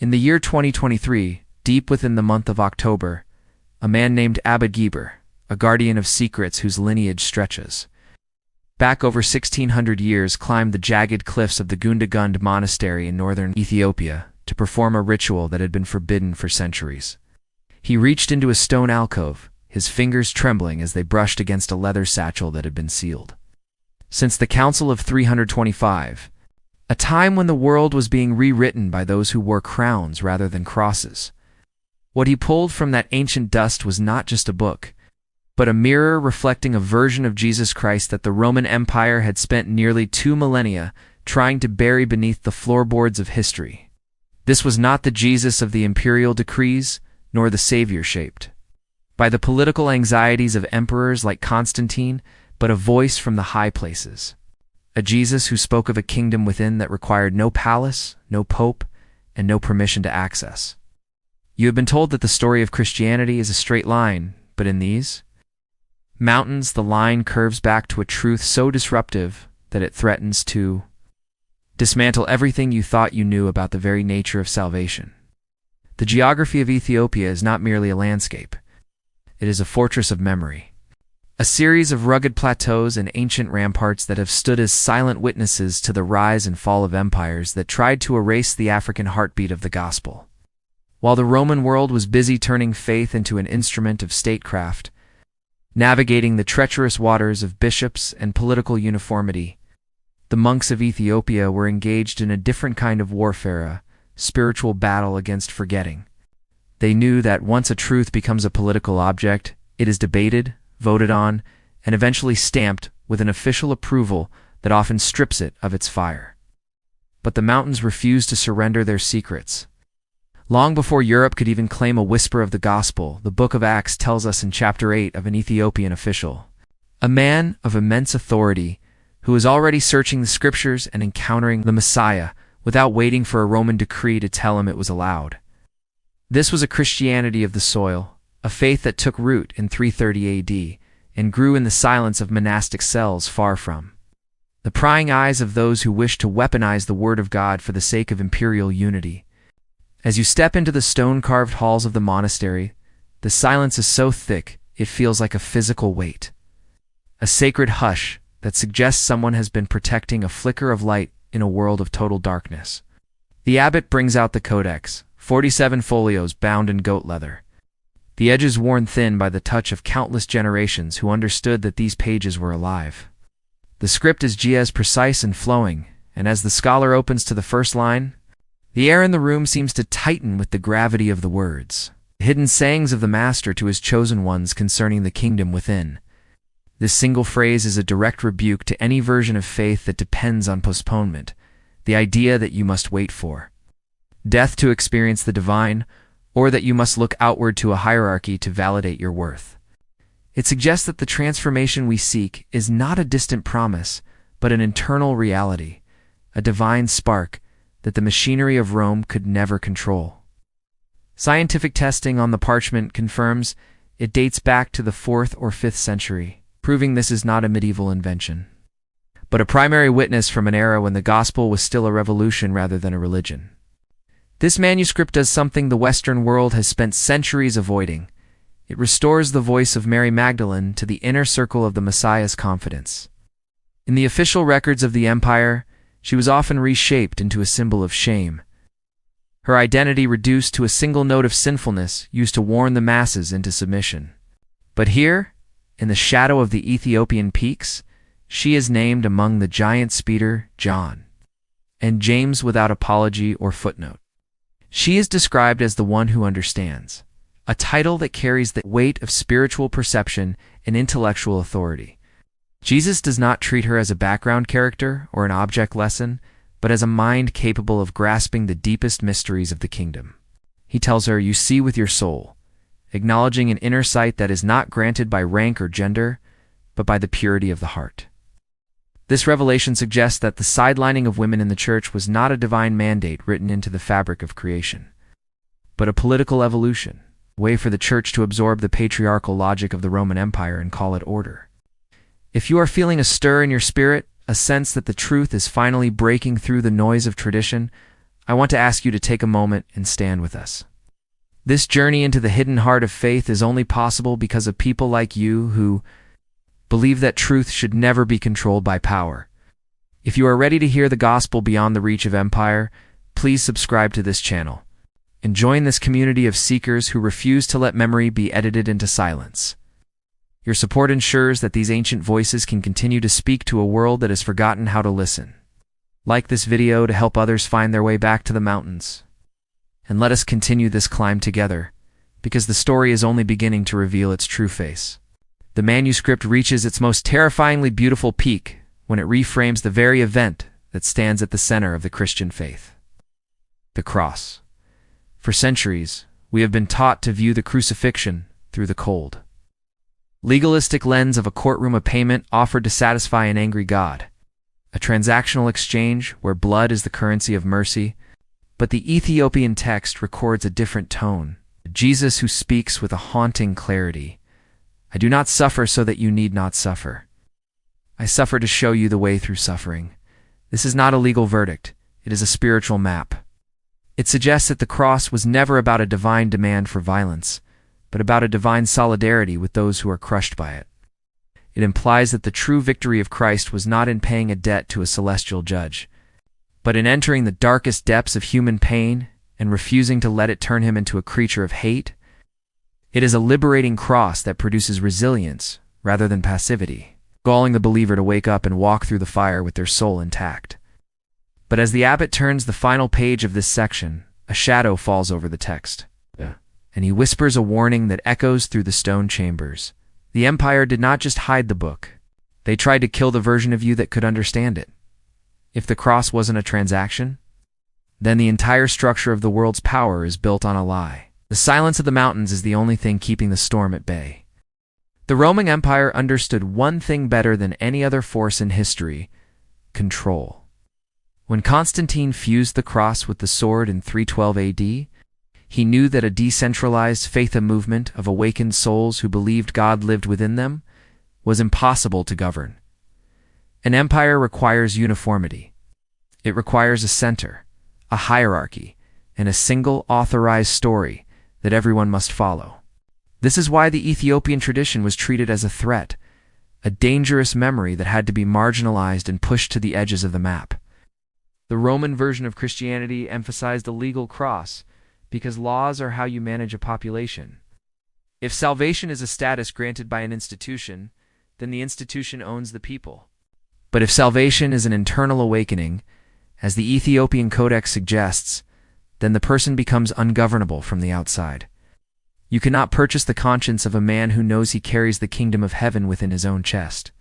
In the year 2023, deep within the month of October, a man named Abd Geber, a guardian of secrets whose lineage stretches back over 1600 years, climbed the jagged cliffs of the Gundagund monastery in northern Ethiopia to perform a ritual that had been forbidden for centuries. He reached into a stone alcove, his fingers trembling as they brushed against a leather satchel that had been sealed. Since the Council of 325, a time when the world was being rewritten by those who wore crowns rather than crosses, what he pulled from that ancient dust was not just a book, but a mirror reflecting a version of Jesus Christ that the Roman Empire had spent nearly 2 millennia trying to bury beneath the floorboards of history. This was not the Jesus of the imperial decrees, nor the Savior shaped by the political anxieties of emperors like Constantine, but a voice from the high places. A Jesus who spoke of a kingdom within that required no palace, no pope, and no permission to access. You have been told that the story of Christianity is a straight line, but in these mountains, the line curves back to a truth so disruptive that it threatens to dismantle everything you thought you knew about the very nature of salvation. The geography of Ethiopia is not merely a landscape. It is a fortress of memory. A series of rugged plateaus and ancient ramparts that have stood as silent witnesses to the rise and fall of empires that tried to erase the African heartbeat of the gospel. While the Roman world was busy turning faith into an instrument of statecraft, navigating the treacherous waters of bishops and political uniformity, the monks of Ethiopia were engaged in a different kind of warfare, a spiritual battle against forgetting. They knew that once a truth becomes a political object, it is debated, voted on, and eventually stamped with an official approval that often strips it of its fire. But the mountains refused to surrender their secrets. Long before Europe could even claim a whisper of the gospel, the book of Acts tells us in chapter 8 of an Ethiopian official, a man of immense authority who was already searching the scriptures and encountering the Messiah without waiting for a Roman decree to tell him it was allowed. This was a Christianity of the soil, a faith that took root in 330 AD and grew in the silence of monastic cells far from the prying eyes of those who wished to weaponize the word of God for the sake of imperial unity. As you step into the stone-carved halls of the monastery, the silence is so thick it feels like a physical weight, a sacred hush that suggests someone has been protecting a flicker of light in a world of total darkness. The abbot brings out the codex, 47 folios bound in goat leather, the edges worn thin by the touch of countless generations who understood that these pages were alive. The script is as precise and flowing, and as the scholar opens to the first line, the air in the room seems to tighten with the gravity of the words, hidden sayings of the Master to his chosen ones concerning the kingdom within. This single phrase is a direct rebuke to any version of faith that depends on postponement, the idea that you must wait for death to experience the divine, or that you must look outward to a hierarchy to validate your worth. It suggests that the transformation we seek is not a distant promise, but an internal reality, a divine spark that the machinery of Rome could never control. Scientific testing on the parchment confirms it dates back to the 4th or 5th century, proving this is not a medieval invention, but a primary witness from an era when the gospel was still a revolution rather than a religion. This manuscript does something the Western world has spent centuries avoiding. It restores the voice of Mary Magdalene to the inner circle of the Messiah's confidence. In the official records of the empire, she was often reshaped into a symbol of shame, her identity reduced to a single note of sinfulness used to warn the masses into submission. But here, in the shadow of the Ethiopian peaks, she is named among the giants Peter, John, and James without apology or footnote. She is described as the one who understands, a title that carries the weight of spiritual perception and intellectual authority. Jesus does not treat her as a background character or an object lesson, but as a mind capable of grasping the deepest mysteries of the kingdom. He tells her, "You see with your soul," acknowledging an inner sight that is not granted by rank or gender, but by the purity of the heart. This revelation suggests that the sidelining of women in the church was not a divine mandate written into the fabric of creation, but a political evolution, a way for the church to absorb the patriarchal logic of the Roman Empire and call it order. If you are feeling a stir in your spirit, a sense that the truth is finally breaking through the noise of tradition, I want to ask you to take a moment and stand with us. This journey into the hidden heart of faith is only possible because of people like you who believe that truth should never be controlled by power. If you are ready to hear the gospel beyond the reach of empire, please subscribe to this channel and join this community of seekers who refuse to let memory be edited into silence. Your support ensures that these ancient voices can continue to speak to a world that has forgotten how to listen. Like this video to help others find their way back to the mountains. And let us continue this climb together, because the story is only beginning to reveal its true face. The manuscript reaches its most terrifyingly beautiful peak when it reframes the very event that stands at the center of the Christian faith: the cross. For centuries, we have been taught to view the crucifixion through the cold, legalistic lens of a courtroom of payment offered to satisfy an angry God, a transactional exchange where blood is the currency of mercy. But the Ethiopian text records a different tone, Jesus who speaks with a haunting clarity. I do not suffer so that you need not suffer. I suffer to show you the way through suffering. This is not a legal verdict, it is a spiritual map. It suggests that the cross was never about a divine demand for violence, but about a divine solidarity with those who are crushed by it. It implies that the true victory of Christ was not in paying a debt to a celestial judge, but in entering the darkest depths of human pain and refusing to let it turn him into a creature of hate. It is a liberating cross that produces resilience rather than passivity, calling the believer to wake up and walk through the fire with their soul intact. But as the abbot turns the final page of this section, a shadow falls over the text, and he whispers a warning that echoes through the stone chambers. The empire did not just hide the book. They tried to kill the version of you that could understand it. If the cross wasn't a transaction, then the entire structure of the world's power is built on a lie. The silence of the mountains is the only thing keeping the storm at bay. The Roman Empire understood one thing better than any other force in history: control. When Constantine fused the cross with the sword in 312 AD, he knew that a decentralized faith movement of awakened souls who believed God lived within them was impossible to govern. An empire requires uniformity. It requires a center, a hierarchy, and a single authorized story that everyone must follow. This is why the Ethiopian tradition was treated as a threat, a dangerous memory that had to be marginalized and pushed to the edges of the map. The Roman version of Christianity emphasized the legal cross because laws are how you manage a population. If salvation is a status granted by an institution, then the institution owns the people. But if salvation is an internal awakening, as the Ethiopian Codex suggests, then the person becomes ungovernable from the outside. You cannot purchase the conscience of a man who knows he carries the kingdom of heaven within his own chest.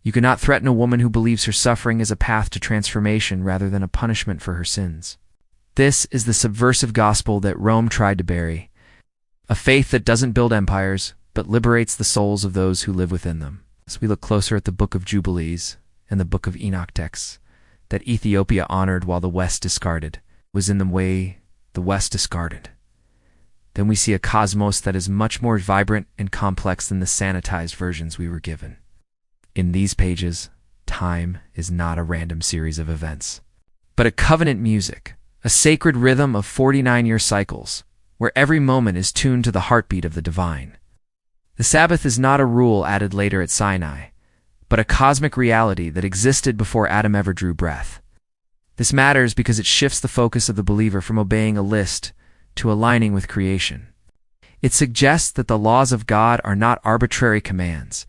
You cannot threaten a woman who believes her suffering is a path to transformation rather than a punishment for her sins. This is the subversive gospel that Rome tried to bury, a faith that doesn't build empires, but liberates the souls of those who live within them. As we look closer at the Book of Jubilees and the Book of Enoch texts that Ethiopia honored while the West discarded, was in the way the West discarded. Then we see a cosmos that is much more vibrant and complex than the sanitized versions we were given. In these pages, time is not a random series of events, but a covenant music, a sacred rhythm of 49-year cycles, where every moment is tuned to the heartbeat of the divine. The Sabbath is not a rule added later at Sinai, but a cosmic reality that existed before Adam ever drew breath. This matters because it shifts the focus of the believer from obeying a list to aligning with creation. It suggests that the laws of God are not arbitrary commands,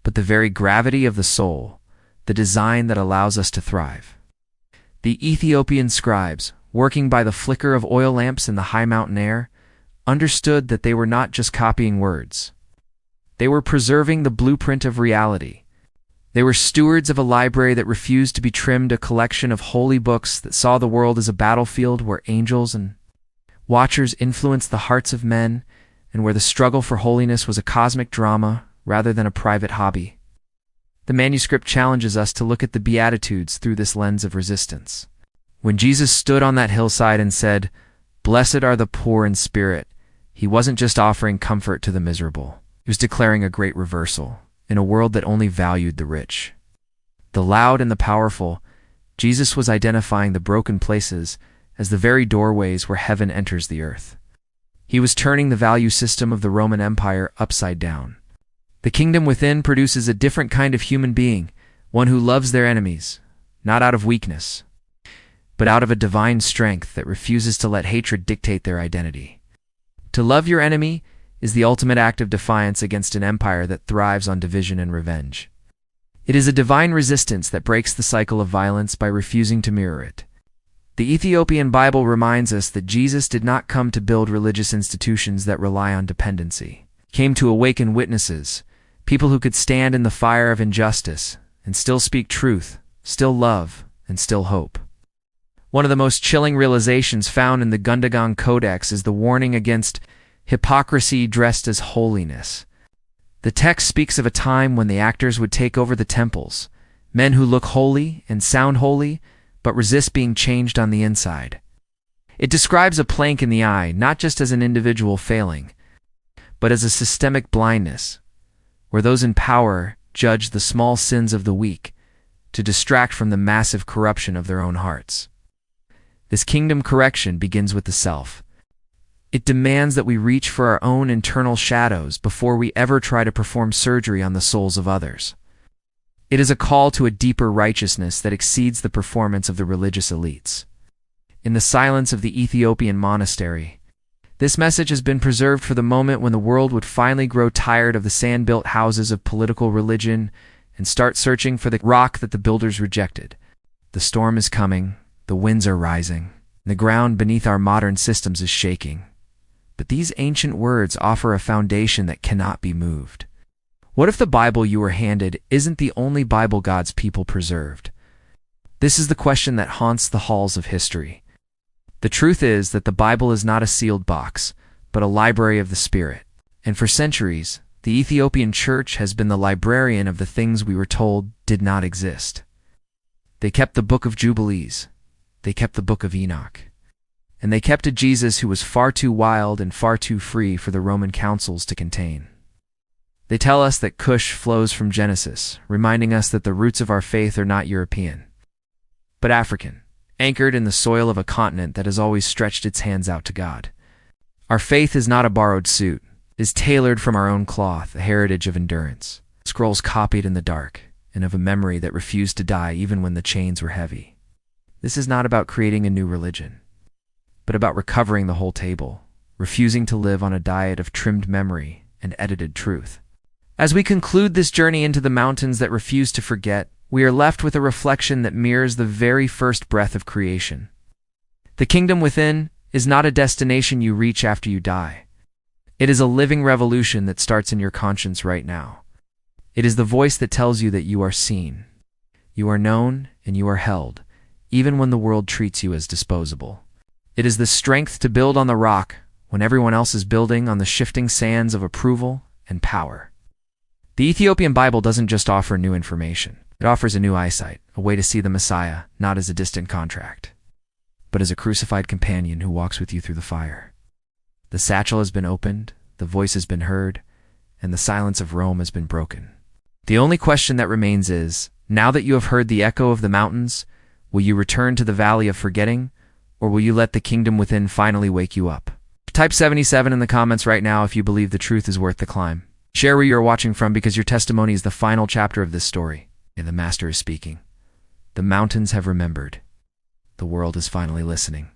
but the very gravity of the soul, the design that allows us to thrive. The Ethiopian scribes, working by the flicker of oil lamps in the high mountain air, understood that they were not just copying words. They were preserving the blueprint of reality. They were stewards of a library that refused to be trimmed, a collection of holy books that saw the world as a battlefield where angels and watchers influenced the hearts of men, and where the struggle for holiness was a cosmic drama rather than a private hobby. The manuscript challenges us to look at the Beatitudes through this lens of resistance. When Jesus stood on that hillside and said, "Blessed are the poor in spirit," he wasn't just offering comfort to the miserable. He was declaring a great reversal in a world that only valued the rich. The loud and the powerful, Jesus was identifying the broken places as the very doorways where heaven enters the earth. He was turning the value system of the Roman Empire upside down. The kingdom within produces a different kind of human being, one who loves their enemies, not out of weakness, but out of a divine strength that refuses to let hatred dictate their identity. To love your enemy is the ultimate act of defiance against an empire that thrives on division and revenge. It is a divine resistance that breaks the cycle of violence by refusing to mirror it. The Ethiopian Bible reminds us that Jesus did not come to build religious institutions that rely on dependency. He came to awaken witnesses, people who could stand in the fire of injustice and still speak truth, still love, and still hope. One of the most chilling realizations found in the Gundagang Codex is the warning against hypocrisy dressed as holiness. The text speaks of a time when the actors would take over the temples, men who look holy and sound holy, but resist being changed on the inside. It describes a plank in the eye not just as an individual failing, but as a systemic blindness, where those in power judge the small sins of the weak to distract from the massive corruption of their own hearts. This kingdom correction begins with the self. It demands that we reach for our own internal shadows before we ever try to perform surgery on the souls of others. It is a call to a deeper righteousness that exceeds the performance of the religious elites. In the silence of the Ethiopian monastery, this message has been preserved for the moment when the world would finally grow tired of the sand-built houses of political religion and start searching for the rock that the builders rejected. The storm is coming, the winds are rising, and the ground beneath our modern systems is shaking. But these ancient words offer a foundation that cannot be moved. What if the Bible you were handed isn't the only Bible God's people preserved? This is the question that haunts the halls of history. The truth is that the Bible is not a sealed box, but a library of the Spirit. And for centuries, the Ethiopian Church has been the librarian of the things we were told did not exist. They kept the Book of Jubilees. They kept the Book of Enoch. And they kept a Jesus who was far too wild and far too free for the Roman councils to contain. They tell us that Cush flows from Genesis, reminding us that the roots of our faith are not European, but African, anchored in the soil of a continent that has always stretched its hands out to God. Our faith is not a borrowed suit, is tailored from our own cloth, a heritage of endurance, scrolls copied in the dark, and of a memory that refused to die even when the chains were heavy. This is not about creating a new religion, but about recovering the whole table, refusing to live on a diet of trimmed memory and edited truth. As we conclude this journey into the mountains that refuse to forget, we are left with a reflection that mirrors the very first breath of creation. The kingdom within is not a destination you reach after you die. It is a living revolution that starts in your conscience right now. It is the voice that tells you that you are seen, you are known, and you are held, even when the world treats you as disposable. It is the strength to build on the rock when everyone else is building on the shifting sands of approval and power. The Ethiopian Bible doesn't just offer new information. It offers a new eyesight, a way to see the Messiah, not as a distant contract, but as a crucified companion who walks with you through the fire. The satchel has been opened, the voice has been heard, and the silence of Rome has been broken. The only question that remains is, now that you have heard the echo of the mountains, will you return to the valley of forgetting, or will you let the kingdom within finally wake you up? Type 77 in the comments right now if you believe the truth is worth the climb. Share where you are watching from because your testimony is the final chapter of this story. And the Master is speaking. The mountains have remembered. The world is finally listening.